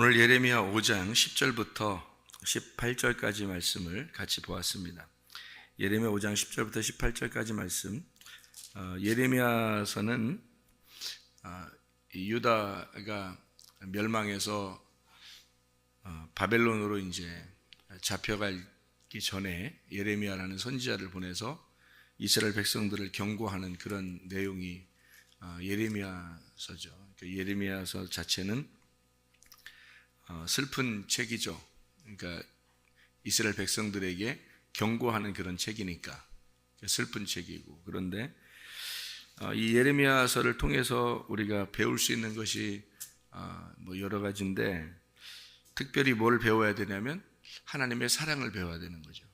오늘 예레미야 5장 10절부터 18절까지 말씀을 같이 보았습니다. 예레미야 5장 10절부터 18절까지 말씀. 예레미야서는 유다가 멸망해서 바벨론으로 이제 잡혀가기 전에 예레미야라는 선지자를 보내서 이스라엘 백성들을 경고하는 그런 내용이 예레미야서죠. 예레미야서 자체는 슬픈 책이죠. 그러니까 이스라엘 백성들에게 경고하는 그런 책이니까 슬픈 책이고, 그런데 이 예레미야서를 통해서 우리가 배울 수 있는 것이 여러 가지인데, 특별히 뭘 배워야 되냐면 하나님의 사랑을 배워야 되는 거죠.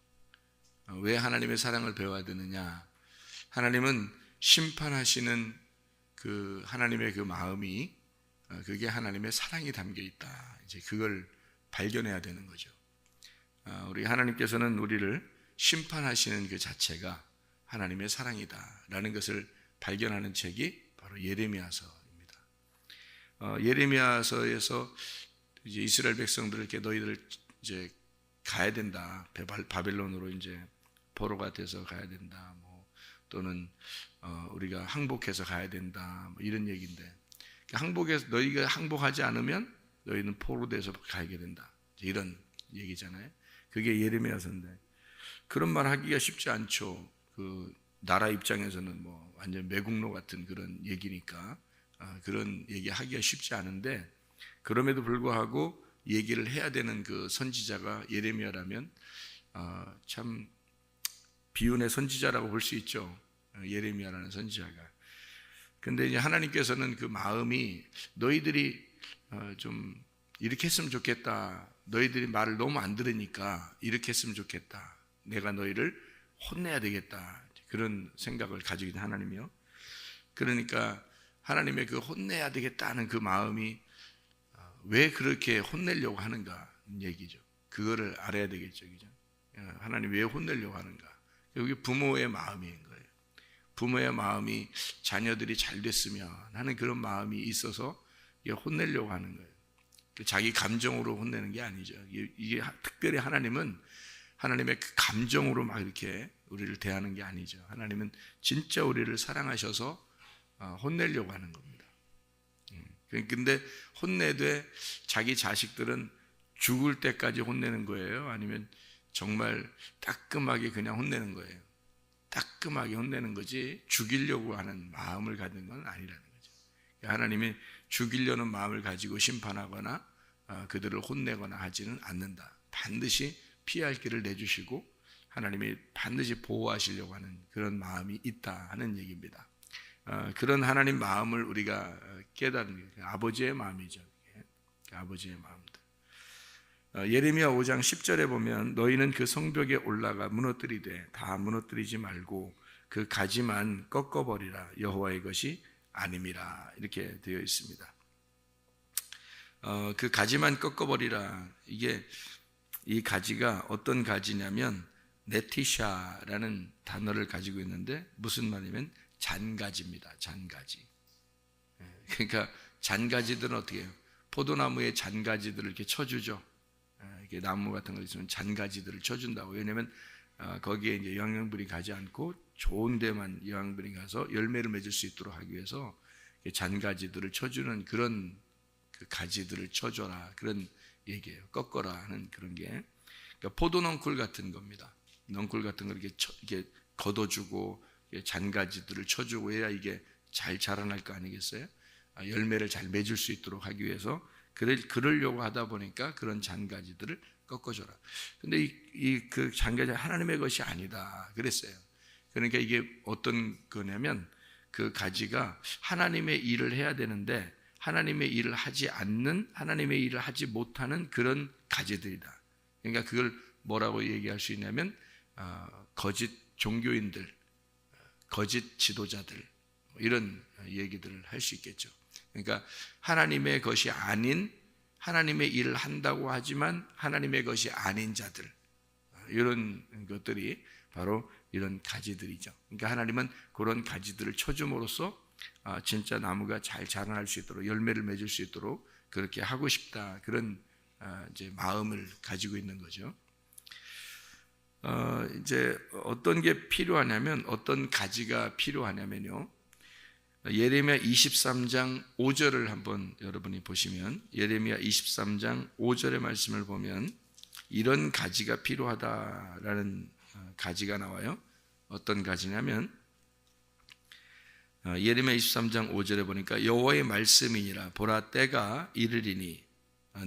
왜 하나님의 사랑을 배워야 되느냐? 하나님은 심판하시는 그 하나님의 그 마음이, 그게 하나님의 사랑이 담겨 있다. 이제 그걸 발견해야 되는 거죠. 우리 하나님께서는 우리를 심판하시는 그 자체가 하나님의 사랑이다라는 것을 발견하는 책이 바로 예레미야서입니다. 예레미야서에서 이제 이스라엘 백성들을 이렇게 너희들 이제 가야 된다. 바벨론으로 이제 포로가 돼서 가야 된다. 또는 우리가 항복해서 가야 된다. 이런 얘기인데, 항복해서 너희가 항복하지 않으면 너희는 포로돼서 가게 된다. 이런 얘기잖아요. 그게 예레미야서인데, 그런 말 하기가 쉽지 않죠. 그 나라 입장에서는 완전 매국노 같은 그런 얘기니까 그런 얘기 하기가 쉽지 않은데, 그럼에도 불구하고 얘기를 해야 되는 그 선지자가 예레미야라면 참 비운의 선지자라고 볼 수 있죠. 예레미야라는 선지자가. 근데 이제 하나님께서는 그 마음이 너희들이 좀 이렇게 했으면 좋겠다. 너희들이 말을 너무 안 들으니까 이렇게 했으면 좋겠다. 내가 너희를 혼내야 되겠다. 그런 생각을 가지고 있는 하나님이요. 그러니까 하나님의 그 혼내야 되겠다는 그 마음이 왜 그렇게 혼내려고 하는가 얘기죠. 그거를 알아야 되겠죠. 그죠? 하나님 왜 혼내려고 하는가? 여기 부모의 마음인 거예요. 부모의 마음이 자녀들이 잘 됐으면 하는 그런 마음이 있어서 혼내려고 하는 거예요. 자기 감정으로 혼내는 게 아니죠. 이게 특별히 하나님은 하나님의 그 감정으로 막 이렇게 우리를 대하는 게 아니죠. 하나님은 진짜 우리를 사랑하셔서 혼내려고 하는 겁니다. 근데 혼내되 자기 자식들은 죽을 때까지 혼내는 거예요? 아니면 정말 따끔하게 그냥 혼내는 거예요? 따끔하게 혼내는 거지 죽이려고 하는 마음을 가진 건 아니라는 거죠. 하나님이 죽이려는 마음을 가지고 심판하거나 그들을 혼내거나 하지는 않는다. 반드시 피할 길을 내주시고 하나님이 반드시 보호하시려고 하는 그런 마음이 있다 하는 얘기입니다. 그런 하나님 마음을 우리가 깨닫는 게 아버지의 마음이죠. 아버지의 마음들. 예레미야 5장 10절에 보면 너희는 그 성벽에 올라가 무너뜨리되 다 무너뜨리지 말고 그 가지만 꺾어버리라. 여호와의 것이 아님이라. 이렇게 되어 있습니다. 그 가지만 꺾어버리라. 이 가지가 어떤 가지냐면 네티샤라는 단어를 가지고 있는데 무슨 말이냐면 잔가지입니다. 잔가지. 그러니까 잔가지들은 어떻게 해요? 포도나무의 잔가지들을 이렇게 쳐주죠. 이렇게 나무 같은 거 있으면 잔가지들을 쳐준다고. 왜냐하면 거기에 이제 영양분이 가지 않고 좋은 데만 영양분이 가서 열매를 맺을 수 있도록 하기 위해서 잔가지들을 쳐주는 그런 그 가지들을 쳐줘라. 그런 얘기예요. 꺾어라 하는 그런 게. 그러니까 포도넝쿨 같은 겁니다. 넝쿨 같은 걸 이렇게 걷어주고 잔가지들을 쳐주고 해야 이게 잘 자라날 거 아니겠어요? 열매를 잘 맺을 수 있도록 하기 위해서 그러려고 하다 보니까 그런 잔가지들을 꺾어줘라. 근데 그 잔가지 하나님의 것이 아니다 그랬어요. 그러니까 이게 어떤 거냐면 그 가지가 하나님의 일을 해야 되는데 하나님의 일을 하지 않는, 하나님의 일을 하지 못하는 그런 가지들이다. 그러니까 그걸 뭐라고 얘기할 수 있냐면 거짓 종교인들, 거짓 지도자들, 이런 얘기들을 할 수 있겠죠. 그러니까 하나님의 것이 아닌, 하나님의 일을 한다고 하지만 하나님의 것이 아닌 자들, 이런 것들이 바로 이런 가지들이죠. 그러니까 하나님은 그런 가지들을 쳐줌으로써 진짜 나무가 잘 자라날 수 있도록, 열매를 맺을 수 있도록 그렇게 하고 싶다, 그런 이제 마음을 가지고 있는 거죠. 이제 어떤 게 필요하냐면, 어떤 가지가 필요하냐면요, 예레미야 23장 5절을 한번 여러분이 보시면, 예레미야 23장 5절의 말씀을 보면 이런 가지가 필요하다라는 가지가 나와요. 어떤 가지냐면, 예레미야 23장 5절에 보니까 여호와의 말씀이니라. 보라, 때가 이르리니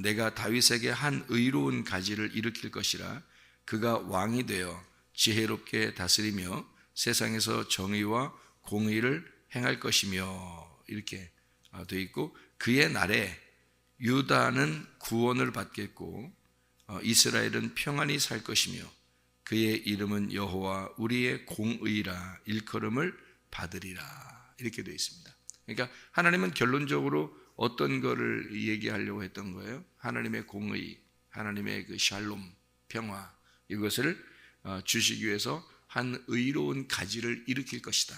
내가 다윗에게 한 의로운 가지를 일으킬 것이라. 그가 왕이 되어 지혜롭게 다스리며 세상에서 정의와 공의를 행할 것이며, 이렇게 되어 있고, 그의 날에 유다는 구원을 받겠고 이스라엘은 평안히 살 것이며 그의 이름은 여호와 우리의 공의라 일컬음을 받으리라, 이렇게 되어 있습니다. 그러니까 하나님은 결론적으로 어떤 거를 얘기하려고 했던 거예요? 하나님의 공의, 하나님의 그 샬롬, 평화, 이것을 주시기 위해서 한 의로운 가지를 일으킬 것이다.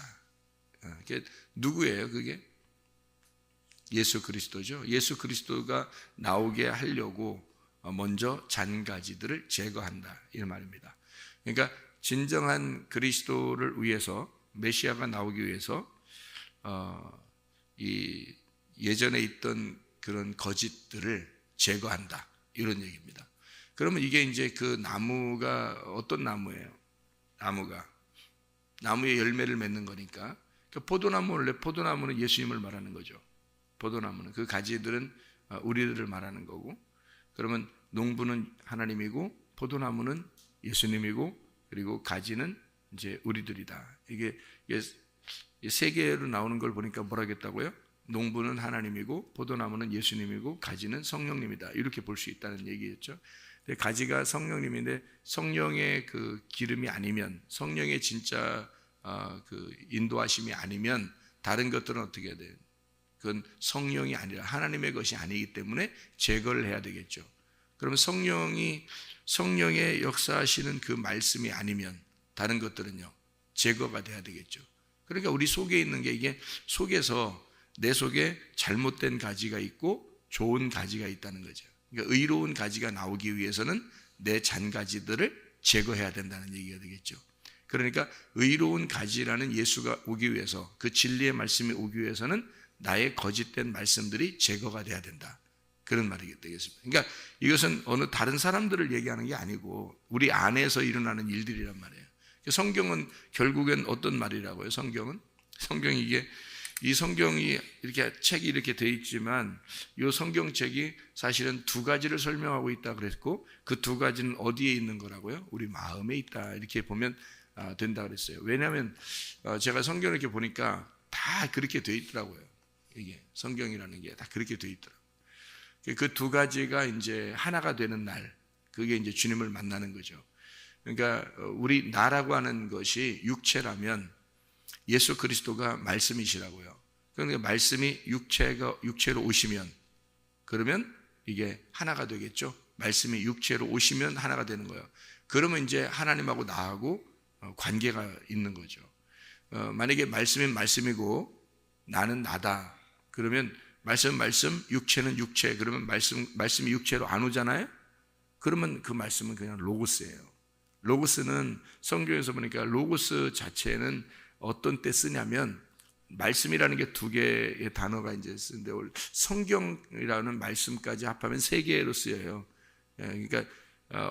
그게 누구예요? 그게 예수 그리스도죠. 예수 그리스도가 나오게 하려고 먼저 잔가지들을 제거한다, 이 말입니다. 그러니까 진정한 그리스도를 위해서, 메시아가 나오기 위해서 이 예전에 있던 그런 거짓들을 제거한다, 이런 얘기입니다. 그러면 이게 이제 그 나무가 어떤 나무예요? 나무에 열매를 맺는 거니까, 포도나무, 원래 포도나무는 예수님을 말하는 거죠. 포도나무는, 그 가지들은 우리들을 말하는 거고, 그러면 농부는 하나님이고 포도나무는 예수님이고, 그리고 가지는 이제 우리들이다. 이게 세 개로 나오는 걸 보니까 뭐라겠다고요? 농부는 하나님이고 포도나무는 예수님이고 가지는 성령님이다, 이렇게 볼 수 있다는 얘기였죠. 가지가 성령님인데, 성령의 그 기름이 아니면, 성령의 진짜 그 인도하심이 아니면 다른 것들은 어떻게 해야 돼요? 그건 성령이 아니라 하나님의 것이 아니기 때문에 제거를 해야 되겠죠. 그러면 성령의 역사하시는 그 말씀이 아니면 다른 것들은요, 제거가 돼야 되겠죠. 그러니까 우리 속에 있는 게, 이게 속에서, 내 속에 잘못된 가지가 있고 좋은 가지가 있다는 거죠. 그러니까 의로운 가지가 나오기 위해서는 내 잔가지들을 제거해야 된다는 얘기가 되겠죠. 그러니까 의로운 가지라는 예수가 오기 위해서, 그 진리의 말씀이 오기 위해서는 나의 거짓된 말씀들이 제거가 돼야 된다, 그런 말이 되겠습니다. 그러니까 이것은 어느 다른 사람들을 얘기하는 게 아니고 우리 안에서 일어나는 일들이란 말이에요. 성경은 결국엔 어떤 말이라고요? 성경이 이게, 이 성경이 이렇게 책이 이렇게 되어 있지만 이 성경책이 사실은 두 가지를 설명하고 있다 그랬고, 그 두 가지는 어디에 있는 거라고요? 우리 마음에 있다, 이렇게 보면 된다 그랬어요. 왜냐하면 제가 성경을 이렇게 보니까 다 그렇게 되어 있더라고요. 이게 성경이라는 게 다 그렇게 되어 있더라고요. 그 두 가지가 이제 하나가 되는 날, 그게 이제 주님을 만나는 거죠. 그러니까 우리 나라고 하는 것이 육체라면 예수 그리스도가 말씀이시라고요. 그러니까 말씀이 육체로 오시면, 그러면 이게 하나가 되겠죠. 말씀이 육체로 오시면 하나가 되는 거예요. 그러면 이제 하나님하고 나하고 관계가 있는 거죠. 만약에 말씀이 말씀이고 나는 나다, 그러면 말씀은 말씀, 육체는 육체, 그러면 말씀이 육체로 안 오잖아요. 그러면 그 말씀은 그냥 로고스예요. 로고스는 성경에서 보니까 로고스 자체는 어떤 때 쓰냐면, 말씀이라는 게 두 개의 단어가 이제 쓰는데, 성경이라는 말씀까지 합하면 세 개로 쓰여요. 그러니까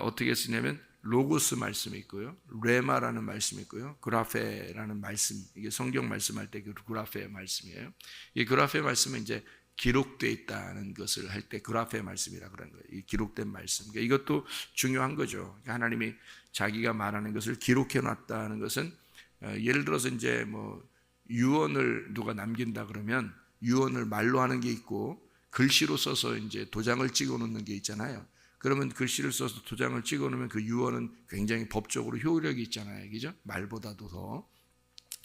어떻게 쓰냐면, 로고스 말씀이 있고요, 레마라는 말씀이 있고요, 그라페라는 말씀, 이게 성경 말씀할 때 그 그라페 말씀이에요. 이 그라페 말씀은 이제 기록되어 있다는 것을 할 때 그라페 말씀이라고 그러는 거예요. 이 기록된 말씀. 그러니까 이것도 중요한 거죠. 그러니까 하나님이 자기가 말하는 것을 기록해 놨다는 것은, 예를 들어서 이제 뭐 유언을 누가 남긴다 그러면 유언을 말로 하는 게 있고 글씨로 써서 이제 도장을 찍어 놓는 게 있잖아요. 그러면 글씨를 써서 도장을 찍어 놓으면 그 유언은 굉장히 법적으로 효력이 있잖아요. 그죠? 말보다도 더.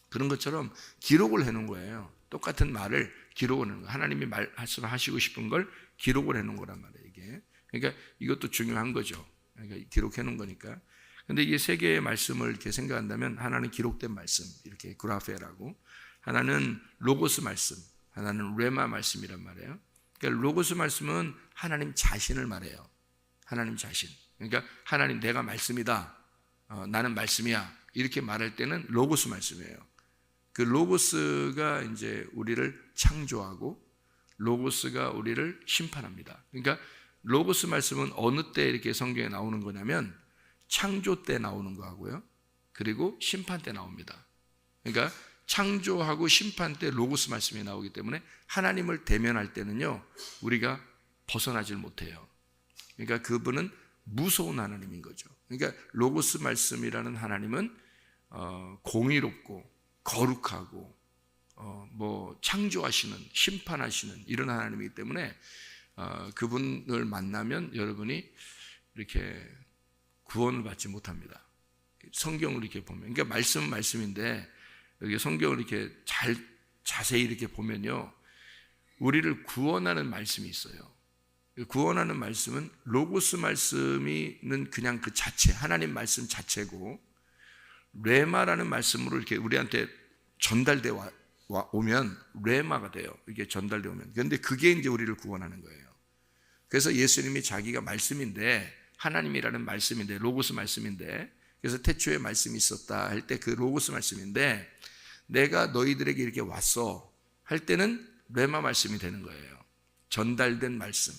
그런 것처럼 기록을 해 놓은 거예요. 똑같은 말을 기록을 해 놓은 거예요. 하나님이 말씀하시고 싶은 걸 기록을 해 놓은 거란 말이에요, 이게. 그러니까 이것도 중요한 거죠. 그러니까 기록해 놓은 거니까. 근데 이게 세 개의 말씀을 이렇게 생각한다면, 하나는 기록된 말씀, 이렇게 그라페라고, 하나는 로고스 말씀, 하나는 레마 말씀이란 말이에요. 그러니까 로고스 말씀은 하나님 자신을 말해요. 하나님 자신. 그러니까 하나님 내가 말씀이다. 나는 말씀이야. 이렇게 말할 때는 로고스 말씀이에요. 그 로고스가 이제 우리를 창조하고 로고스가 우리를 심판합니다. 그러니까 로고스 말씀은 어느 때 이렇게 성경에 나오는 거냐면 창조 때 나오는 거하고요. 그리고 심판 때 나옵니다. 그러니까 창조하고 심판 때 로고스 말씀이 나오기 때문에 하나님을 대면할 때는요, 우리가 벗어나질 못해요. 그러니까 그분은 무서운 하나님인 거죠. 그러니까 로고스 말씀이라는 하나님은 공의롭고 거룩하고 창조하시는, 심판하시는 이런 하나님이기 때문에 그분을 만나면 여러분이 이렇게 구원을 받지 못합니다. 성경을 이렇게 보면, 그러니까 말씀은 말씀인데 여기 성경을 이렇게 자세히 이렇게 보면요, 우리를 구원하는 말씀이 있어요. 구원하는 말씀은 로고스 말씀이는 그냥 그 자체, 하나님 말씀 자체고, 레마라는 말씀으로 이렇게 우리한테 전달돼 오면 레마가 돼요. 이게 전달돼 오면. 그런데 그게 이제 우리를 구원하는 거예요. 그래서 예수님이 자기가 말씀인데, 하나님이라는 말씀인데, 로고스 말씀인데, 그래서 태초에 말씀이 있었다 할 때 그 로고스 말씀인데, 내가 너희들에게 이렇게 왔어 할 때는 레마 말씀이 되는 거예요. 전달된 말씀.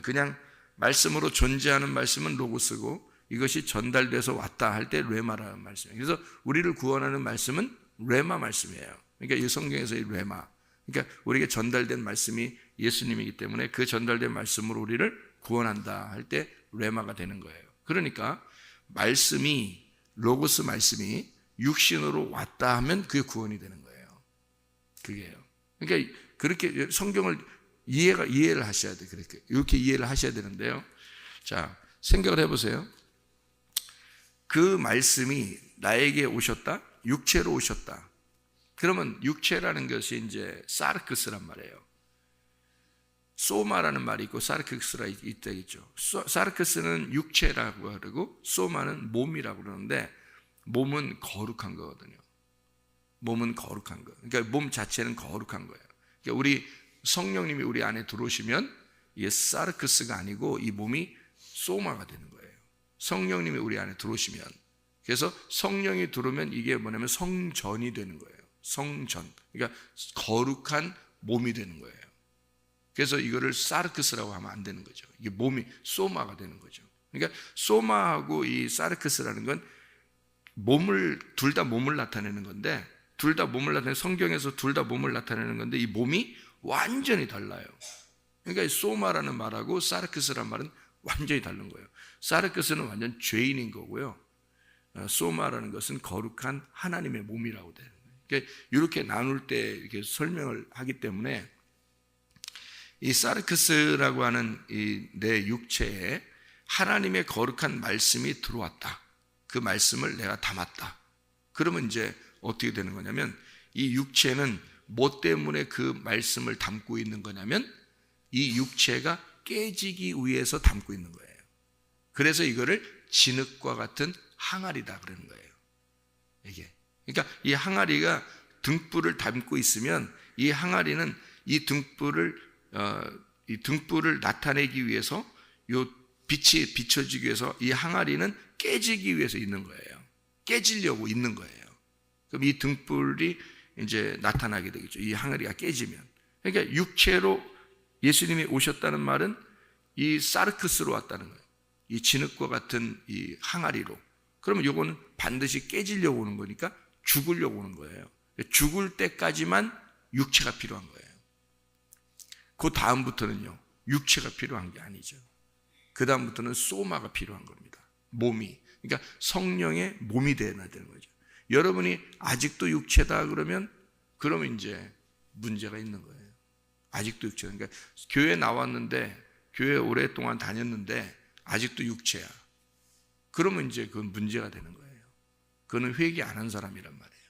그냥 말씀으로 존재하는 말씀은 로고스고, 이것이 전달돼서 왔다 할 때 레마라는 말씀이에요. 그래서 우리를 구원하는 말씀은 레마 말씀이에요. 그러니까 이 성경에서 이 레마, 그러니까 우리에게 전달된 말씀이 예수님이기 때문에 그 전달된 말씀으로 우리를 구원한다 할 때 레마가 되는 거예요. 그러니까 말씀이, 로고스 말씀이 육신으로 왔다 하면 그게 구원이 되는 거예요. 그게요. 그러니까 그렇게 성경을 이해를 하셔야 돼요. 이렇게 이해를 하셔야 되는데요. 자, 생각을 해보세요. 그 말씀이 나에게 오셨다? 육체로 오셨다. 그러면 육체라는 것이 이제 사르크스란 말이에요. 소마라는 말이 있고 사르크스가 있다겠죠. 사르크스는 육체라고 그러고 소마는 몸이라고 그러는데, 몸은 거룩한 거거든요. 몸은 거룩한 거. 그러니까 몸 자체는 거룩한 거예요. 그러니까 우리 성령님이 우리 안에 들어오시면 이게 사르크스가 아니고 이 몸이 소마가 되는 거예요. 성령님이 우리 안에 들어오시면. 그래서 성령이 들어오면 이게 뭐냐면 성전이 되는 거예요. 성전. 그러니까 거룩한 몸이 되는 거예요. 그래서 이거를 사르크스라고 하면 안 되는 거죠. 이게 몸이 소마가 되는 거죠. 그러니까 소마하고 이 사르크스라는 건 둘 다 몸을 나타내는 건데, 둘 다 몸을 나타내는, 성경에서 둘 다 몸을 나타내는 건데 이 몸이 완전히 달라요. 그러니까 소마라는 말하고 사르크스라는 말은 완전히 다른 거예요. 사르크스는 완전 죄인인 거고요. 소마라는 것은 거룩한 하나님의 몸이라고 되는 거예요. 그러니까 이렇게 나눌 때 이렇게 설명을 하기 때문에 이 사르크스라고 하는 이 내 육체에 하나님의 거룩한 말씀이 들어왔다. 그 말씀을 내가 담았다. 그러면 이제 어떻게 되는 거냐면, 이 육체는 뭐 때문에 그 말씀을 담고 있는 거냐면 이 육체가 깨지기 위해서 담고 있는 거예요. 그래서 이거를 진흙과 같은 항아리다 그러는 거예요. 이게. 그러니까 이 항아리가 등불을 담고 있으면 이 항아리는 이 등불을 나타내기 위해서, 이 빛이 비춰지기 위해서 이 항아리는 깨지기 위해서 있는 거예요. 깨지려고 있는 거예요. 그럼 이 등불이 이제 나타나게 되겠죠. 이 항아리가 깨지면. 그러니까 육체로 예수님이 오셨다는 말은 이 사르크스로 왔다는 거예요. 이 진흙과 같은 이 항아리로. 그러면 이거는 반드시 깨지려고 오는 거니까 죽으려고 오는 거예요. 죽을 때까지만 육체가 필요한 거예요. 그 다음부터는요, 육체가 필요한 게 아니죠. 그 다음부터는 소마가 필요한 겁니다. 몸이. 그러니까 성령의 몸이 되어야 되는 거죠. 여러분이 아직도 육체다 그러면 이제 문제가 있는 거예요. 아직도 육체다. 그러니까 교회 나왔는데, 교회 오랫동안 다녔는데 아직도 육체야. 그러면 이제 그건 문제가 되는 거예요. 그거는 회개 안 한 사람이란 말이에요.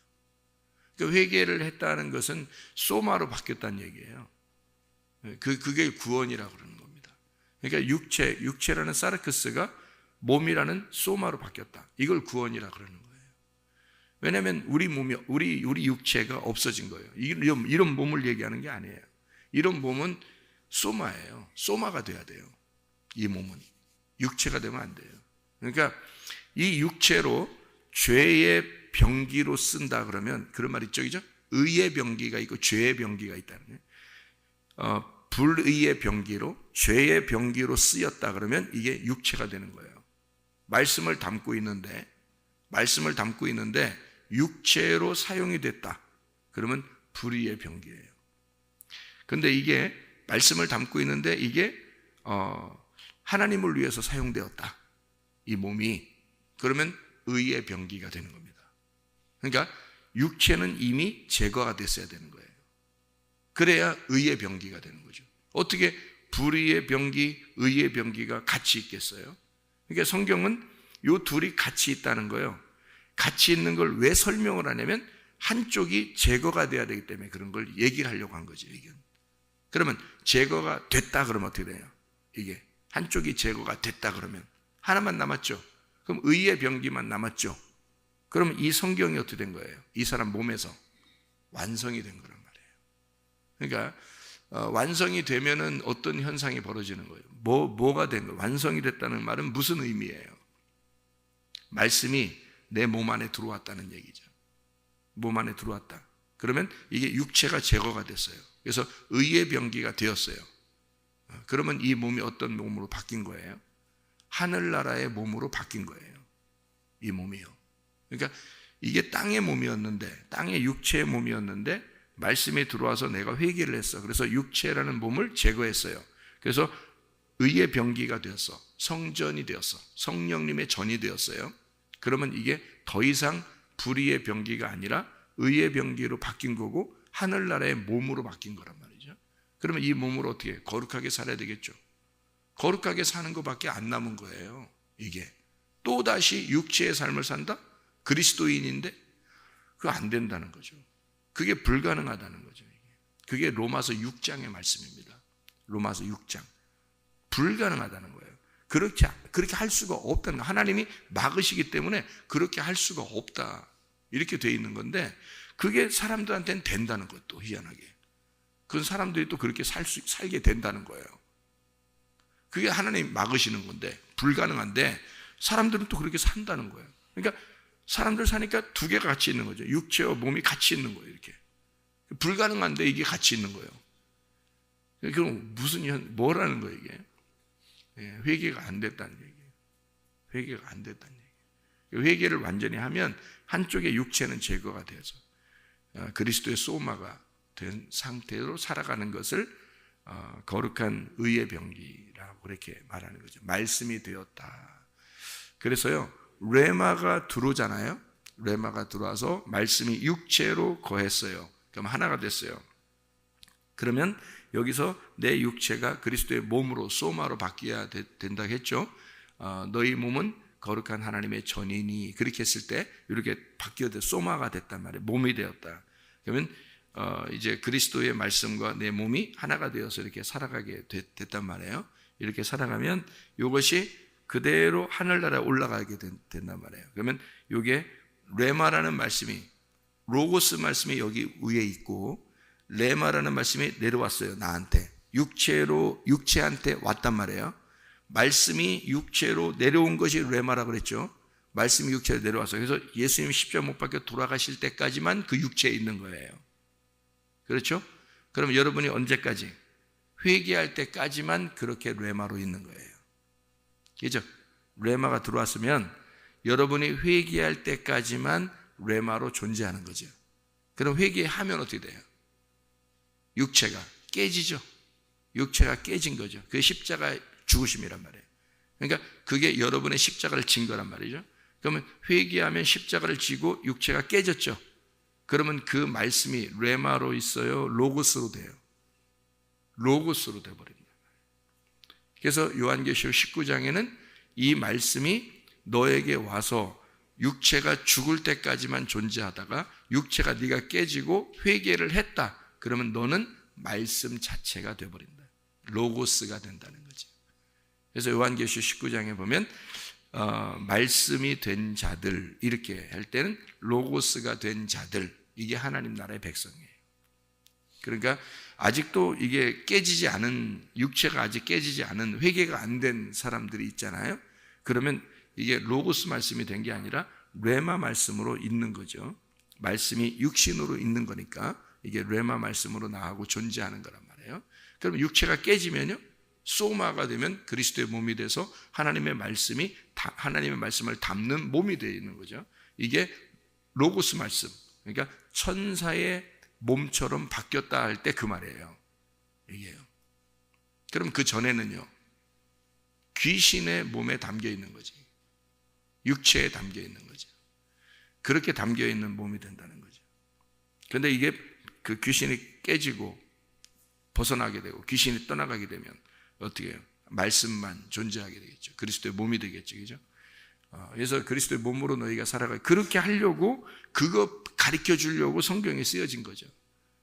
그러니까 회개를 했다는 것은 소마로 바뀌었다는 얘기예요. 그게 구원이라고 그러는 겁니다. 그러니까 육체라는 사르크스가 몸이라는 소마로 바뀌었다. 이걸 구원이라고 그러는 거예요. 왜냐하면 우리 육체가 없어진 거예요. 이런 몸을 얘기하는 게 아니에요. 이런 몸은 소마예요. 소마가 돼야 돼요. 이 몸은 육체가 되면 안 돼요. 그러니까 이 육체로 죄의 병기로 쓴다 그러면 그런 말 있죠, 그죠? 의의 병기가 있고 죄의 병기가 있다는 거예요. 불의의 병기로 죄의 병기로 쓰였다 그러면 이게 육체가 되는 거예요. 말씀을 담고 있는데 육체로 사용이 됐다 그러면 불의의 병기예요. 근데 이게 말씀을 담고 있는데 이게 하나님을 위해서 사용되었다, 이 몸이, 그러면 의의 병기가 되는 겁니다. 그러니까 육체는 이미 제거가 됐어야 되는 거예요. 그래야 의의 병기가 되는 거죠. 어떻게 불의의 병기, 의의 병기가 같이 있겠어요? 그러니까 성경은 이 둘이 같이 있다는 거예요. 같이 있는 걸 왜 설명을 하냐면 한쪽이 제거가 돼야 되기 때문에 그런 걸 얘기를 하려고 한 거죠. 이게. 그러면 제거가 됐다 그러면 어떻게 돼요? 이게 한쪽이 제거가 됐다 그러면 하나만 남았죠. 그럼 의의 병기만 남았죠. 그러면 이 성경이 어떻게 된 거예요? 이 사람 몸에서 완성이 된 거란 말이에요. 그러니까 완성이 되면은 어떤 현상이 벌어지는 거예요? 뭐가 된 거예요? 완성이 됐다는 말은 무슨 의미예요? 말씀이 내 몸 안에 들어왔다는 얘기죠. 몸 안에 들어왔다. 그러면 이게 육체가 제거가 됐어요. 그래서 의의 병기가 되었어요. 그러면 이 몸이 어떤 몸으로 바뀐 거예요? 하늘나라의 몸으로 바뀐 거예요. 이 몸이요. 그러니까 이게 땅의 몸이었는데, 땅의 육체의 몸이었는데 말씀이 들어와서 내가 회개를 했어. 그래서 육체라는 몸을 제거했어요. 그래서 의의 병기가 되었어. 성전이 되었어. 성령님의 전이 되었어요. 그러면 이게 더 이상 불의의 병기가 아니라 의의 병기로 바뀐 거고 하늘나라의 몸으로 바뀐 거란 말이죠. 그러면 이 몸으로 어떻게 거룩하게 살아야 되겠죠. 거룩하게 사는 것밖에 안 남은 거예요. 이게 또다시 육체의 삶을 산다? 그리스도인인데 그거 안 된다는 거죠. 그게 불가능하다는 거죠. 그게 로마서 6장의 말씀입니다. 로마서 6장. 불가능하다는 거예요. 그렇게 할 수가 없다는 거예요. 하나님이 막으시기 때문에 그렇게 할 수가 없다, 이렇게 돼 있는 건데 그게 사람들한테는 된다는 것도 희한하게. 그런 사람들이 또 그렇게 살게 된다는 거예요. 그게 하나님이 막으시는 건데 불가능한데 사람들은 또 그렇게 산다는 거예요. 그러니까 사람들 사니까 두 개가 같이 있는 거죠. 육체와 몸이 같이 있는 거예요. 이렇게 불가능한데 이게 같이 있는 거예요. 그럼 뭐라는 거예요 이게? 회개가 안 됐다는 얘기예요. 회개가 안 됐다는 얘기예요. 회개를 완전히 하면 한쪽의 육체는 제거가 돼서 그리스도의 소마가 된 상태로 살아가는 것을 거룩한 의의 병기라고 그렇게 말하는 거죠. 말씀이 되었다. 그래서요, 레마가 들어오잖아요. 레마가 들어와서 말씀이 육체로 거했어요. 그럼 하나가 됐어요. 그러면 여기서 내 육체가 그리스도의 몸으로 소마로 바뀌어야 된다고 했죠. 너희 몸은 거룩한 하나님의 전이니, 그렇게 했을 때 이렇게 바뀌어서 소마가 됐단 말이에요. 몸이 되었다. 그러면 이제 그리스도의 말씀과 내 몸이 하나가 되어서 이렇게 살아가게 됐단 말이에요. 이렇게 살아가면 이것이 그대로 하늘나라에 올라가게 된단 말이에요. 그러면 이게 레마라는 말씀이, 로고스 말씀이 여기 위에 있고 레마라는 말씀이 내려왔어요. 나한테 육체한테 왔단 말이에요. 말씀이 육체로 내려온 것이 레마라고 그랬죠. 말씀이 육체로 내려왔어요. 그래서 예수님 십자가 못 박혀 돌아가실 때까지만 그 육체에 있는 거예요. 그렇죠? 그럼 여러분이 언제까지? 회개할 때까지만 그렇게 레마로 있는 거예요. 그죠? 레마가 들어왔으면 여러분이 회개할 때까지만 레마로 존재하는 거죠. 그럼 회개하면 어떻게 돼요? 육체가 깨지죠. 육체가 깨진 거죠. 그게 십자가 죽으심이란 말이에요. 그러니까 그게 여러분의 십자가를 진 거란 말이죠. 그러면 회개하면 십자가를 지고 육체가 깨졌죠. 그러면 그 말씀이 레마로 있어요? 로고스로 돼요? 로고스로 돼버립니다. 그래서 요한계시록 19장에는 이 말씀이 너에게 와서 육체가 죽을 때까지만 존재하다가 육체가 네가 깨지고 회개를 했다. 그러면 너는 말씀 자체가 되어버린다. 로고스가 된다는 거죠. 그래서 요한계시록 19장에 보면 말씀이 된 자들, 이렇게 할 때는 로고스가 된 자들, 이게 하나님 나라의 백성이에요. 그러니까 아직도 이게 깨지지 않은, 육체가 아직 깨지지 않은, 회개가 안 된 사람들이 있잖아요. 그러면 이게 로고스 말씀이 된 게 아니라 레마 말씀으로 있는 거죠. 말씀이 육신으로 있는 거니까 이게 레마 말씀으로 나하고 존재하는 거란 말이에요. 그럼 육체가 깨지면요, 소마가 되면 그리스도의 몸이 돼서 하나님의 말씀을 담는 몸이 되어 있는 거죠. 이게 로고스 말씀, 그러니까 천사의 몸처럼 바뀌었다 할 때 그 말이에요. 이게요. 그럼 그 전에는요, 귀신의 몸에 담겨 있는 거지. 육체에 담겨 있는 거죠. 그렇게 담겨 있는 몸이 된다는 거죠. 그런데 이게 그 귀신이 깨지고 벗어나게 되고 귀신이 떠나가게 되면 어떻게 해요? 말씀만 존재하게 되겠죠. 그리스도의 몸이 되겠죠. 그죠? 그래서 그리스도의 몸으로 너희가 살아가, 그렇게 하려고, 그거 가르쳐 주려고 성경이 쓰여진 거죠.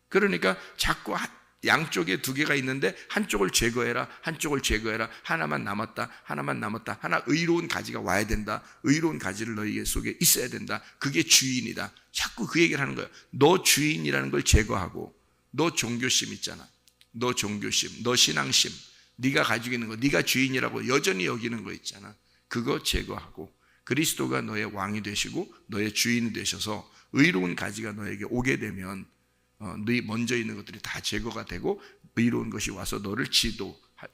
그러니까 자꾸 양쪽에 두 개가 있는데 한쪽을 제거해라, 한쪽을 제거해라, 하나만 남았다, 하나만 남았다, 하나 의로운 가지가 와야 된다, 의로운 가지를 너희 속에 있어야 된다, 그게 주인이다. 자꾸 그 얘기를 하는 거예요. 너 주인이라는 걸 제거하고, 너 종교심 있잖아, 너 종교심, 너 신앙심, 네가 가지고 있는 거, 네가 주인이라고 여전히 여기는 거 있잖아, 그거 제거하고 그리스도가 너의 왕이 되시고 너의 주인이 되셔서 의로운 가지가 너에게 오게 되면 너희 먼저 있는 것들이 다 제거가 되고 의로운 것이 와서 너를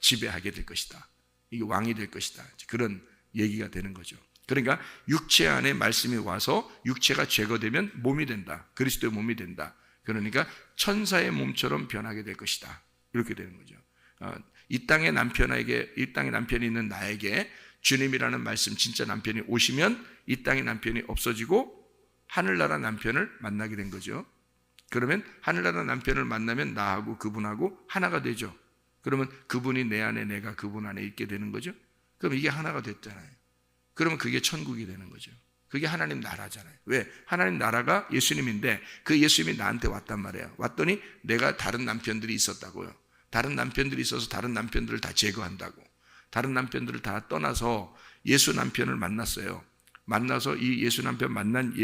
지배하게 될 것이다. 이게 왕이 될 것이다. 그런 얘기가 되는 거죠. 그러니까 육체 안에 말씀이 와서 육체가 제거되면 몸이 된다. 그리스도의 몸이 된다. 그러니까 천사의 몸처럼 변하게 될 것이다. 이렇게 되는 거죠. 이 땅의 남편이 있는 나에게 주님이라는 말씀, 진짜 남편이 오시면 이 땅의 남편이 없어지고 하늘나라 남편을 만나게 된 거죠. 그러면 하늘나라 남편을 만나면 나하고 그분하고 하나가 되죠. 그러면 그분이 내 안에, 내가 그분 안에 있게 되는 거죠. 그럼 이게 하나가 됐잖아요. 그러면 그게 천국이 되는 거죠. 그게 하나님 나라잖아요. 왜? 하나님 나라가 예수님인데 그 예수님이 나한테 왔단 말이에요. 왔더니 내가 다른 남편들이 있었다고요. 다른 남편들이 있어서 다른 남편들을 다 제거한다고. 다른 남편들을 다 떠나서 예수 남편을 만났어요. 만나서 이 예수 남편 만난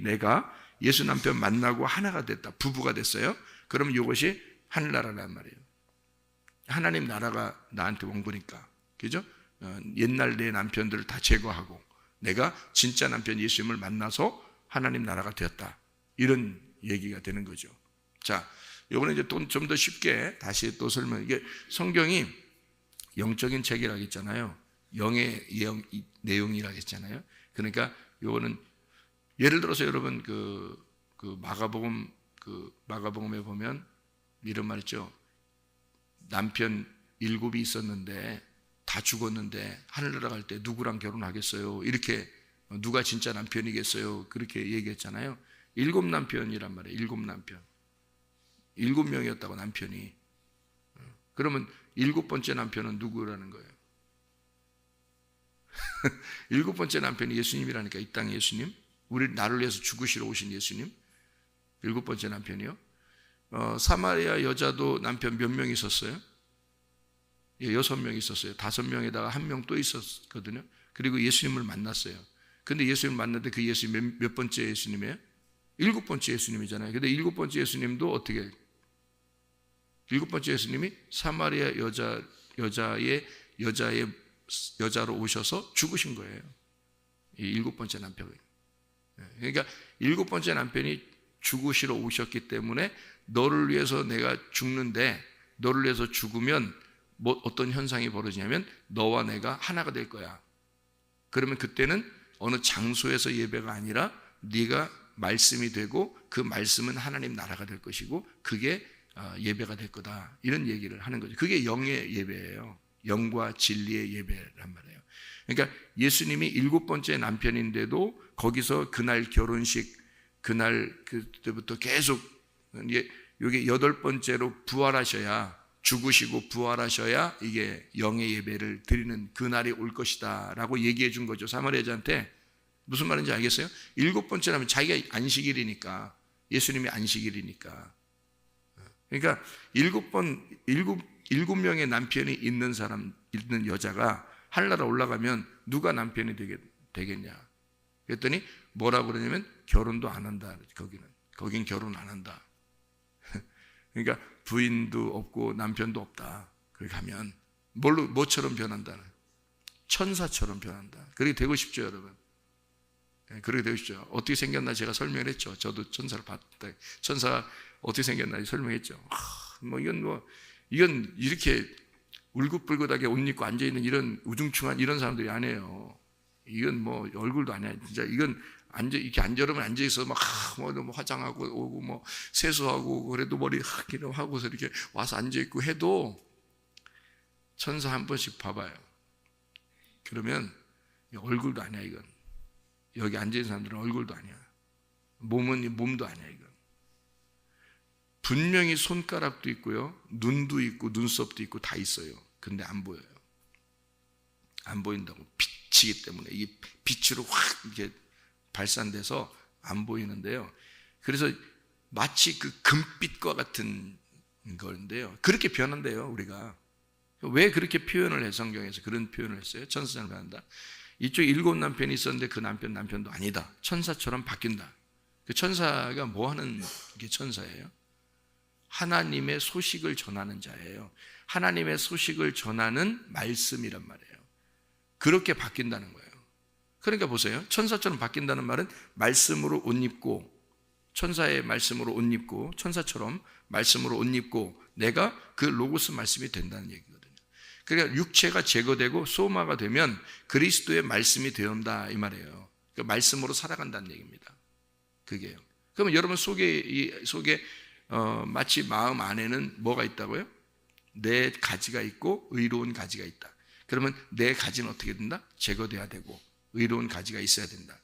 내가 예수 남편 만나고 하나가 됐다. 부부가 됐어요. 그러면 이것이 하늘나라란 말이에요. 하나님 나라가 나한테 온 거니까. 그죠? 옛날 내 남편들을 다 제거하고 내가 진짜 남편 예수님을 만나서 하나님 나라가 되었다. 이런 얘기가 되는 거죠. 자, 이거는 이제 좀 더 쉽게 다시 또 이게 성경이 영적인 책이라고 했잖아요. 영의 내용이라고 했잖아요. 그러니까 요거는 예를 들어서 여러분 마가복음에 보면 이런 말 있죠. 남편 7이 있었는데 다 죽었는데 하늘나라 갈 때 누구랑 결혼하겠어요? 이렇게 누가 진짜 남편이겠어요? 그렇게 얘기했잖아요. 7 남편이란 말이에요. 7 남편. 7명이었다고 남편이. 그러면 7번째 남편은 누구라는 거예요? 7번째 남편이 예수님이라니까. 이 땅의 예수님, 나를 위해서 죽으시러 오신 예수님. 7번째 남편이요. 사마리아 여자도 남편 몇 명 있었어요? 6명 있었어요. 5명에다가 1명 또 있었거든요. 그리고 예수님을 만났어요. 근데 예수님을 만났는데 그 예수님 몇 번째 예수님이에요? 7번째 예수님이잖아요. 근데 7번째 예수님도 어떻게, 7번째 예수님이 사마리아 여자로 오셔서 죽으신 거예요. 이 7번째 남편이. 그러니까 7번째 남편이 죽으시러 오셨기 때문에 너를 위해서 내가 죽는데, 너를 위해서 죽으면 어떤 현상이 벌어지냐면 너와 내가 하나가 될 거야. 그러면 그때는 어느 장소에서 예배가 아니라 네가 말씀이 되고 그 말씀은 하나님 나라가 될 것이고 그게 예배가 될 거다. 이런 얘기를 하는 거죠. 그게 영의 예배예요. 영과 진리의 예배란 말이에요. 그러니까 예수님이 7번째 남편인데도 거기서 그날 결혼식, 그날 그때부터 계속 이게 8번째로 부활하셔야, 죽으시고 부활하셔야 이게 영의 예배를 드리는 그날이 올 것이다 라고 얘기해 준 거죠. 사마리아 여자한테. 무슨 말인지 알겠어요? 7번째 하면 자기가 안식일이니까, 예수님이 안식일이니까. 그러니까 7명의 남편이 있는 여자가 하늘나라 올라가면 누가 남편이 되겠냐? 그랬더니 뭐라고 그러냐면 결혼도 안 한다. 거긴 결혼 안 한다. 그러니까 부인도 없고 남편도 없다. 거기 가면 뭐처럼 변한다는? 천사처럼 변한다. 그렇게 되고 싶죠, 여러분? 그렇게 되고 싶죠. 어떻게 생겼나 제가 설명을 했죠. 저도 천사를 봤다. 천사가 어떻게 생겼나 설명했죠. 이건 이렇게 울긋불긋하게 옷 입고 앉아있는 이런 우중충한 이런 사람들이 아니에요. 이건 뭐 얼굴도 아니야. 진짜 이건 이렇게 여러분 앉아있어 막 화장하고 오고 뭐 세수하고 그래도 머리 하고서 이렇게 와서 앉아있고 해도 천사 한 번씩 봐봐요. 그러면 얼굴도 아니야, 이건. 여기 앉아있는 사람들은 얼굴도 아니야. 몸도 아니야, 이건. 분명히 손가락도 있고요, 눈도 있고 눈썹도 있고 다 있어요. 근데 안 보여요. 안 보인다고. 빛이기 때문에 이게 빛으로 확 이렇게 발산돼서 안 보이는데요. 그래서 마치 그 금빛과 같은 건데요. 그렇게 변한대요, 우리가. 왜 그렇게 표현을 해? 성경에서 그런 표현을 했어요. 천사처럼 변한다. 이쪽 7 남편이 있었는데 그 남편도 아니다. 천사처럼 바뀐다. 그 천사가 뭐 하는 게 천사예요? 하나님의 소식을 전하는 자예요. 하나님의 소식을 전하는 말씀이란 말이에요. 그렇게 바뀐다는 거예요. 그러니까 보세요. 천사처럼 바뀐다는 말은 말씀으로 옷 입고, 천사의 말씀으로 옷 입고, 천사처럼 말씀으로 옷 입고 내가 그 로고스 말씀이 된다는 얘기거든요. 그러니까 육체가 제거되고 소마가 되면 그리스도의 말씀이 되온다 이 말이에요. 그러니까 말씀으로 살아간다는 얘기입니다. 그게요. 그러면 여러분 속에 마치 마음 안에는 뭐가 있다고요? 내 가지가 있고 의로운 가지가 있다. 그러면 내 가지는 어떻게 된다? 제거돼야 되고 의로운 가지가 있어야 된다.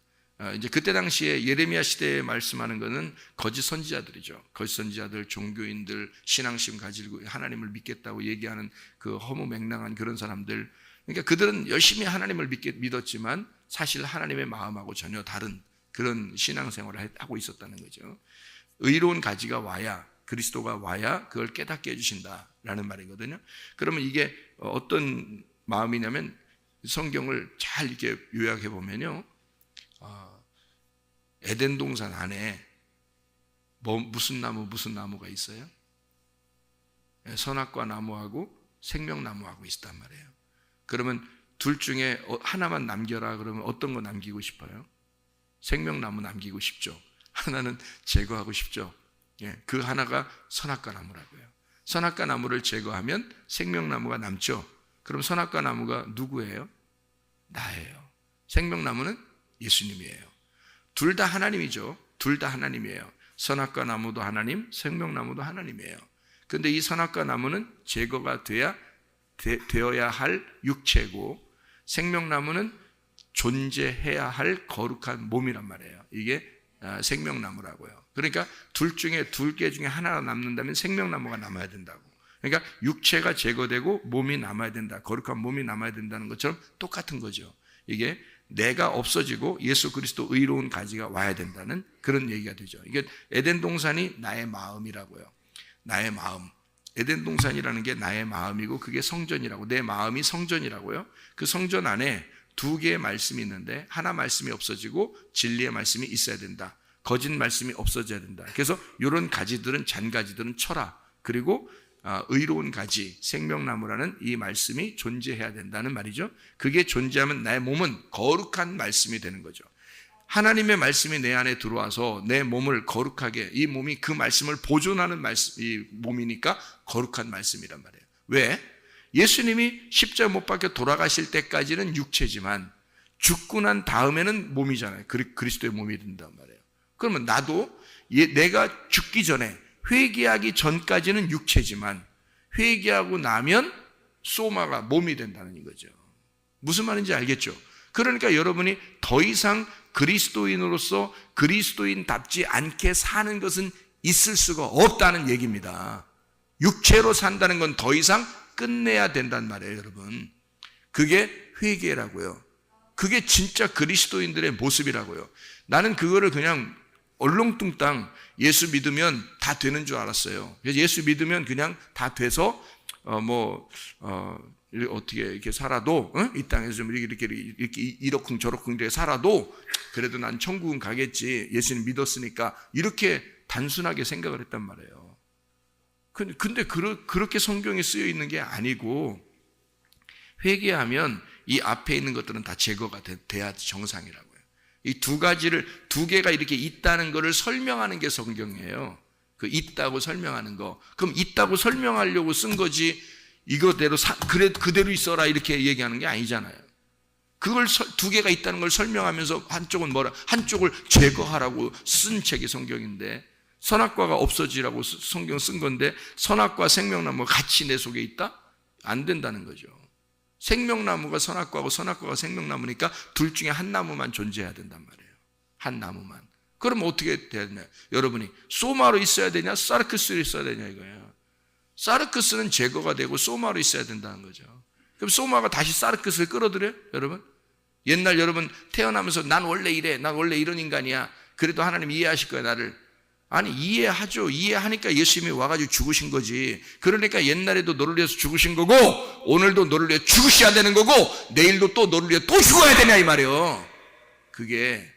이제 그때 당시에 예레미야 시대에 말씀하는 것은 거짓 선지자들이죠. 거짓 선지자들, 종교인들, 신앙심 가지고 하나님을 믿겠다고 얘기하는 그 허무맹랑한 그런 사람들. 그러니까 그들은 열심히 하나님을 믿었지만 사실 하나님의 마음하고 전혀 다른 그런 신앙생활을 하고 있었다는 거죠. 의로운 가지가 와야, 그리스도가 와야 그걸 깨닫게 해주신다라는 말이거든요. 그러면 이게 어떤 마음이냐면 성경을 잘 이렇게 요약해 보면요, 에덴 동산 안에 무슨 나무가 있어요? 선악과 나무하고 생명나무하고 있단 말이에요. 그러면 둘 중에 하나만 남겨라 그러면 어떤 거 남기고 싶어요? 생명나무 남기고 싶죠. 하나는 제거하고 싶죠. 그 하나가 선악과 나무라고요. 선악과 나무를 제거하면 생명나무가 남죠. 그럼 선악과 나무가 누구예요? 나예요. 생명나무는 예수님이에요. 둘 다 하나님이죠. 둘 다 하나님이에요. 선악과 나무도 하나님, 생명나무도 하나님이에요. 그런데 이 선악과 나무는 제거가 되어야 할 육체고, 생명나무는 존재해야 할 거룩한 몸이란 말이에요. 이게 생명나무라고요. 그러니까 둘 개 중에 하나가 남는다면 생명나무가 남아야 된다고. 그러니까 육체가 제거되고 몸이 남아야 된다. 거룩한 몸이 남아야 된다는 것처럼 똑같은 거죠. 이게 내가 없어지고 예수 그리스도 의로운 가지가 와야 된다는 그런 얘기가 되죠. 이게 에덴 동산이 나의 마음이라고요. 나의 마음. 에덴 동산이라는 게 나의 마음이고 그게 성전이라고. 내 마음이 성전이라고요. 그 성전 안에 2개의 말씀이 있는데 하나 말씀이 없어지고 진리의 말씀이 있어야 된다. 거짓 말씀이 없어져야 된다. 그래서 이런 가지들은, 잔가지들은 쳐라. 그리고 의로운 가지, 생명나무라는 이 말씀이 존재해야 된다는 말이죠. 그게 존재하면 나의 몸은 거룩한 말씀이 되는 거죠. 하나님의 말씀이 내 안에 들어와서 내 몸을 거룩하게, 이 몸이 그 말씀을 보존하는 이 몸이니까 거룩한 말씀이란 말이에요. 왜? 예수님이 십자가 못 박혀 돌아가실 때까지는 육체지만 죽고 난 다음에는 몸이잖아요. 그리스도의 몸이 된단 말이에요. 그러면 나도 내가 죽기 전에, 회개하기 전까지는 육체지만 회개하고 나면 소마가 몸이 된다는 거죠. 무슨 말인지 알겠죠? 그러니까 여러분이 더 이상 그리스도인으로서 그리스도인답지 않게 사는 것은 있을 수가 없다는 얘기입니다. 육체로 산다는 건 더 이상 끝내야 된단 말이에요, 여러분. 그게 회개라고요. 그게 진짜 그리스도인들의 모습이라고요. 나는 그거를 그냥 얼렁뚱땅 예수 믿으면 다 되는 줄 알았어요. 그래서 예수 믿으면 그냥 다 돼서 어떻게 이렇게 살아도, 이 땅에서 좀 이렇게 이러쿵저러쿵 이렇게 살아도 그래도 난 천국은 가겠지. 예수님 믿었으니까. 이렇게 단순하게 생각을 했단 말이에요. 근데 그렇게 성경에 쓰여 있는 게 아니고, 회개하면 이 앞에 있는 것들은 다 제거가 돼야 정상이라고요. 이 두 개가 이렇게 있다는 것을 설명하는 게 성경이에요. 그 있다고 설명하는 거. 그럼 있다고 설명하려고 쓴 거지, 이거대로 그대로 있어라 이렇게 얘기하는 게 아니잖아요. 그걸 두 개가 있다는 걸 설명하면서 한쪽을 제거하라고 쓴 책이 성경인데, 선악과가 없어지라고 성경 쓴 건데, 선악과 생명나무가 같이 내 속에 있다? 안 된다는 거죠. 생명나무가 선악과고 선악과가 생명나무니까 둘 중에 한 나무만 존재해야 된단 말이에요. 한 나무만. 그럼 어떻게 돼야 되냐? 여러분이 소마로 있어야 되냐, 사르크스로 있어야 되냐 이거예요. 사르크스는 제거가 되고 소마로 있어야 된다는 거죠. 그럼 소마가 다시 사르크스를 끌어들여요? 여러분? 옛날 여러분 태어나면서 난 원래 이래, 난 원래 이런 인간이야, 그래도 하나님 이해하실 거야 나를. 아니, 이해하죠. 이해하니까 예수님이 와가지고 죽으신 거지. 그러니까 옛날에도 너를 위해서 죽으신 거고, 오늘도 너를 위해 죽으셔야 되는 거고, 내일도 또 너를 위해 또 죽어야 되냐 이 말이에요. 그게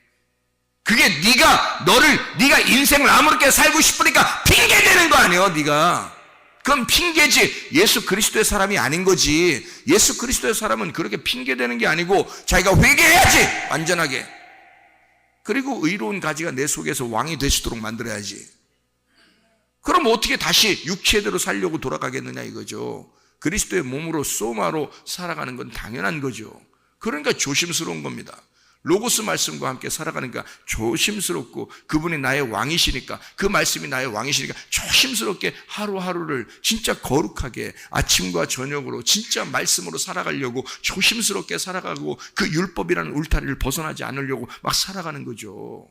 네가 인생을 아무렇게 살고 싶으니까 핑계 대는 거 아니에요. 네가 그건 핑계지, 예수 그리스도의 사람이 아닌 거지. 예수 그리스도의 사람은 그렇게 핑계 대는 게 아니고 자기가 회개해야지, 완전하게. 그리고 의로운 가지가 내 속에서 왕이 되시도록 만들어야지. 그럼 어떻게 다시 육체대로 살려고 돌아가겠느냐 이거죠. 그리스도의 몸으로 소마로 살아가는 건 당연한 거죠. 그러니까 조심스러운 겁니다. 로고스 말씀과 함께 살아가니까 조심스럽고, 그분이 나의 왕이시니까, 그 말씀이 나의 왕이시니까 조심스럽게 하루하루를 진짜 거룩하게 아침과 저녁으로 진짜 말씀으로 살아가려고 조심스럽게 살아가고, 그 율법이라는 울타리를 벗어나지 않으려고 막 살아가는 거죠.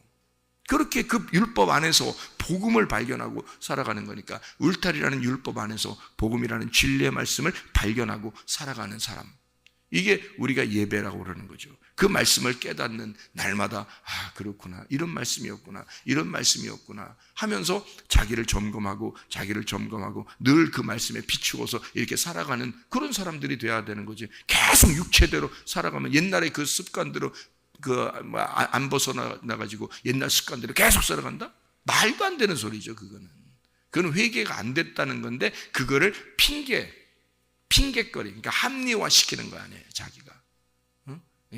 그렇게 그 율법 안에서 복음을 발견하고 살아가는 거니까, 울타리라는 율법 안에서 복음이라는 진리의 말씀을 발견하고 살아가는 사람, 이게 우리가 예배라고 그러는 거죠. 그 말씀을 깨닫는 날마다, 아 그렇구나, 이런 말씀이었구나, 이런 말씀이었구나 하면서 자기를 점검하고 늘 그 말씀에 비추어서 이렇게 살아가는 그런 사람들이 돼야 되는 거지. 계속 육체대로 살아가면 옛날에 그 습관대로 안 벗어나가지고 옛날 습관대로 계속 살아간다? 말도 안 되는 소리죠. 그건 회개가 안 됐다는 건데, 그거를 핑계거리, 그러니까 합리화시키는 거 아니에요, 자기가.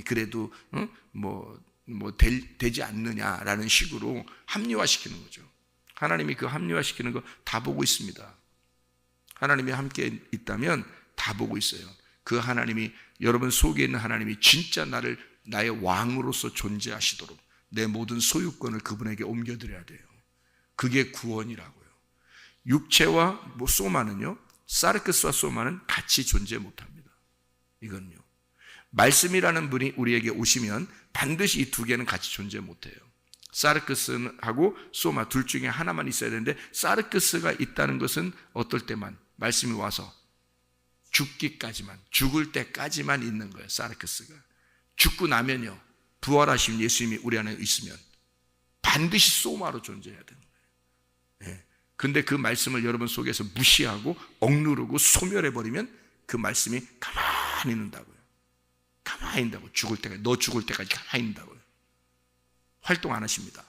그래도 되지 않느냐라는 식으로 합리화시키는 거죠. 하나님이 그 합리화시키는 거 다 보고 있습니다. 하나님이 함께 있다면 다 보고 있어요. 그 하나님이, 여러분 속에 있는 하나님이 진짜 나의 왕으로서 존재하시도록 내 모든 소유권을 그분에게 옮겨드려야 돼요. 그게 구원이라고요. 육체와 소마는요, 사르크스와 소마는 같이 존재 못합니다. 이건요, 말씀이라는 분이 우리에게 오시면 반드시 이 두 개는 같이 존재 못해요. 사르크스하고 소마 둘 중에 하나만 있어야 되는데, 사르크스가 있다는 것은 어떨 때만, 말씀이 와서 죽을 때까지만 있는 거예요. 사르크스가 죽고 나면요, 부활하신 예수님이 우리 안에 있으면 반드시 소마로 존재해야 되는 거예요. 근데 그 말씀을 여러분 속에서 무시하고 억누르고 소멸해버리면 그 말씀이 가만히 있는다고요. 가만히 있는다고. 너 죽을 때까지 가만히 있는다고요. 활동 안 하십니다.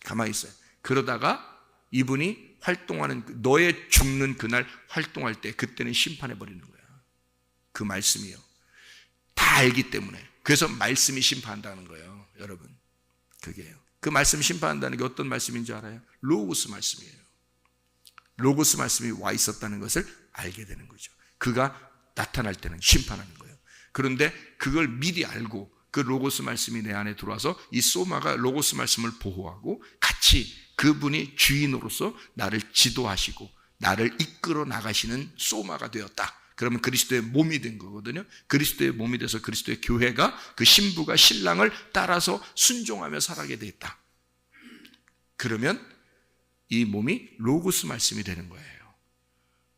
가만히 있어요. 그러다가 이분이 활동하는, 너의 죽는 그날 활동할 때, 그때는 심판해버리는 거야. 그 말씀이요. 다 알기 때문에. 그래서 말씀이 심판한다는 거예요, 여러분. 그게요. 그 말씀이 심판한다는 게 어떤 말씀인지 알아요? 로고스 말씀이에요. 로고스 말씀이 와 있었다는 것을 알게 되는 거죠. 그가 나타날 때는 심판하는 거예요. 그런데 그걸 미리 알고 그 로고스 말씀이 내 안에 들어와서 이 소마가 로고스 말씀을 보호하고 같이 그분이 주인으로서 나를 지도하시고 나를 이끌어 나가시는 소마가 되었다. 그러면 그리스도의 몸이 된 거거든요. 그리스도의 몸이 돼서 그리스도의 교회가, 그 신부가 신랑을 따라서 순종하며 살아가게 됐다. 그러면 이 몸이 로고스 말씀이 되는 거예요.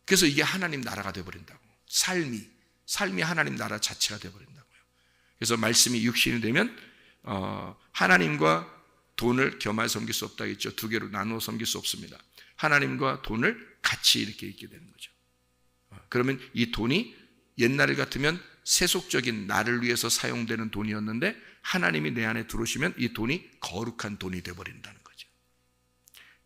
그래서 이게 하나님 나라가 되어버린다고. 삶이 하나님 나라 자체가 되어버린다고요. 그래서 말씀이 육신이 되면 하나님과 돈을 겸하여 섬길 수 없다 했죠. 두 개로 나누어 섬길 수 없습니다. 하나님과 돈을 같이 이렇게 있게 되는 거죠. 그러면 이 돈이 옛날 같으면 세속적인 나를 위해서 사용되는 돈이었는데, 하나님이 내 안에 들어오시면 이 돈이 거룩한 돈이 되어버린다는 거죠.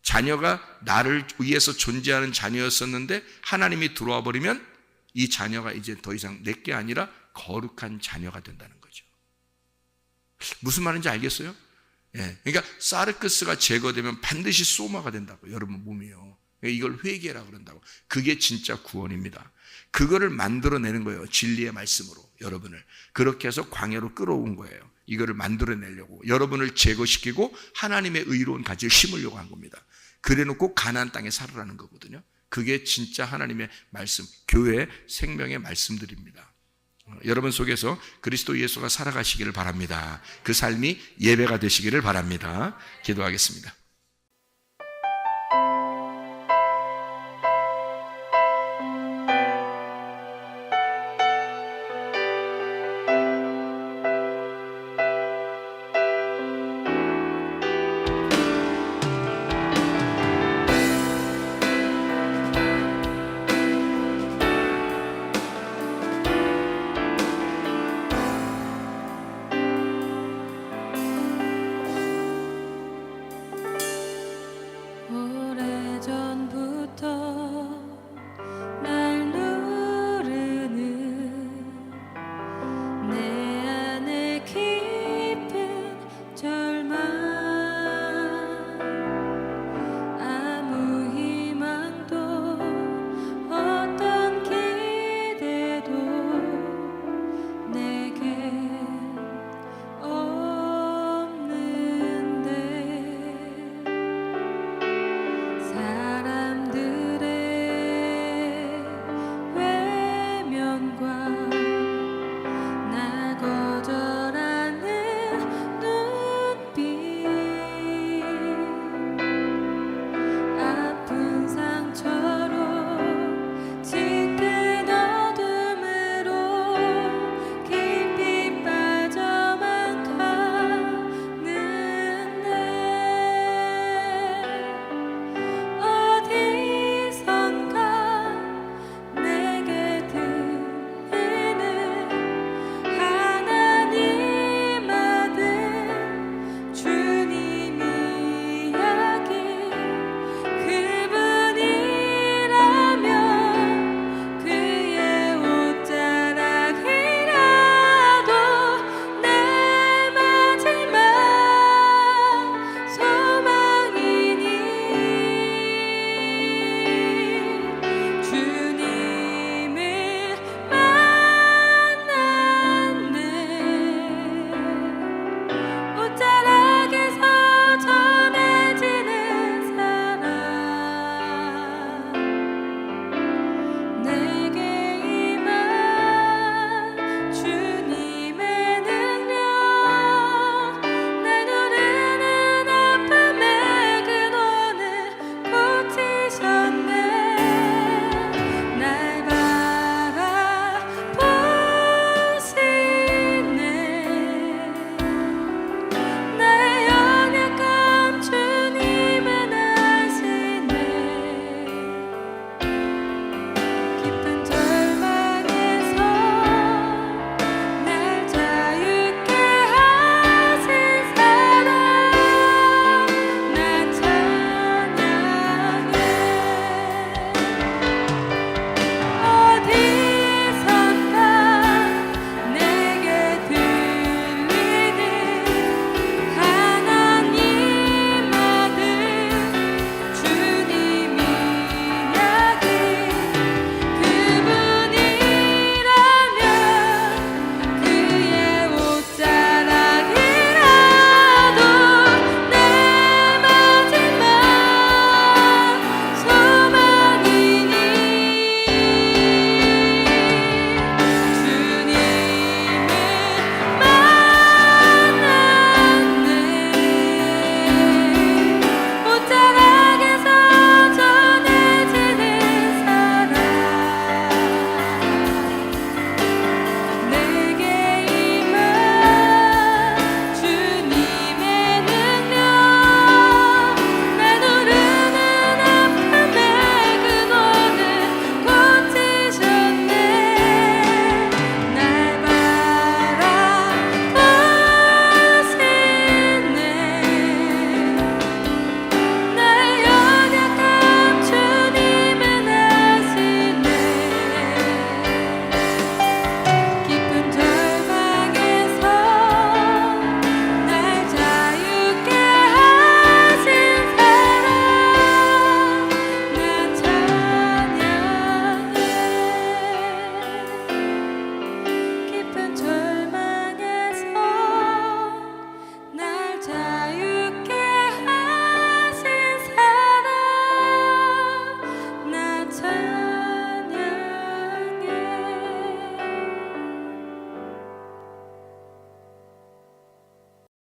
자녀가 나를 위해서 존재하는 자녀였었는데 하나님이 들어와 버리면 이 자녀가 이제 더 이상 내게 아니라 거룩한 자녀가 된다는 거죠. 무슨 말인지 알겠어요? 예, 그러니까 사르크스가 제거되면 반드시 소마가 된다고, 여러분 몸이요. 이걸 회개라 그런다고. 그게 진짜 구원입니다. 그거를 만들어내는 거예요. 진리의 말씀으로 여러분을 그렇게 해서 광야로 끌어온 거예요. 이거를 만들어내려고 여러분을 제거시키고 하나님의 의로운 가지를 심으려고 한 겁니다. 그래놓고 가나안 땅에 살으라는 거거든요. 그게 진짜 하나님의 말씀, 교회의 생명의 말씀들입니다. 여러분 속에서 그리스도 예수가 살아가시기를 바랍니다. 그 삶이 예배가 되시기를 바랍니다. 기도하겠습니다. 오래